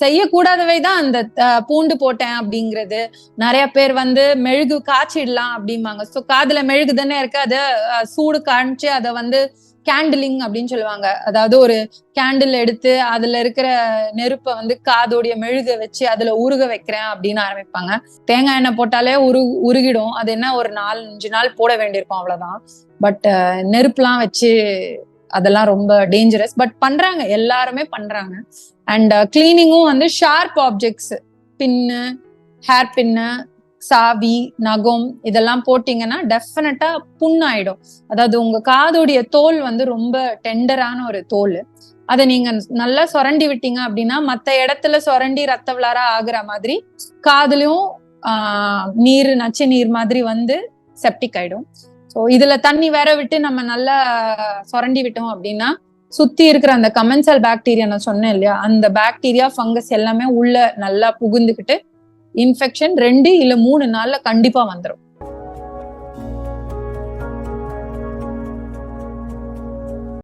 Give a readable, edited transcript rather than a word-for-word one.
செய்யக்கூடாதவை தான் அந்த பூண்டு போட்டேன் அப்படிங்கிறது. நிறைய பேர் வந்து மெழுகு காய்ச்சிடலாம் அப்படிம்பாங்க. சோ காதுல மெழுகு தானே இருக்கு, அதை சூடு காமிச்சு அதை வந்து கேண்டிலிங் அப்படின்னு சொல்லுவாங்க. அதாவது ஒரு கேண்டில் எடுத்து அதுல இருக்கிற நெருப்பை வந்து காதோடைய மெழுக வச்சு அதுல உருக வைக்கிறேன் அப்படின்னு ஆரம்பிப்பாங்க. தேங்காய் எண்ணெய் போட்டாலே உருகிடும். அது என்ன ஒரு 4-5 நாள் போட வேண்டியிருக்கும், அவ்வளவுதான். பட் நெருப்புலாம் வச்சு அதெல்லாம் ரொம்ப டேஞ்சரஸ். பட் பண்றாங்க, எல்லாருமே பண்றாங்க. அண்ட் கிளீனிங்கும் வந்து ஷார்ப் ஆப்ஜெக்ட்ஸ், பின்னு, ஹேர் பின்னு, சாவி, நகம் இதெல்லாம் போட்டீங்கன்னா டெஃபினட்டா புண்ணாயிடும். அதாவது உங்க காதுடைய தோல் வந்து ரொம்ப டெண்டரான ஒரு தோல். அதை நீங்க நல்லா சொரண்டி விட்டீங்க அப்படின்னா மத்த இடத்துல சொரண்டி ரத்த விளாரா ஆகுற மாதிரி காதுலயும் நீர், நச்சு நீர் மாதிரி வந்து செப்டிக் ஆயிடும். ஸோ இதுல தண்ணி வேற விட்டு நம்ம நல்லா சொரண்டி விட்டோம் அப்படின்னா சுத்தி இருக்கிற அந்த கமென்சல் பாக்டீரியா நான் சொன்னேன் இல்லையா, அந்த பாக்டீரியா, ஃபங்கஸ் எல்லாமே உள்ள நல்லா புகுந்துக்கிட்டு இன்ஃபெக்ஷன் 2 இல்ல 3 நாள்ல கண்டிப்பா வந்துடும்.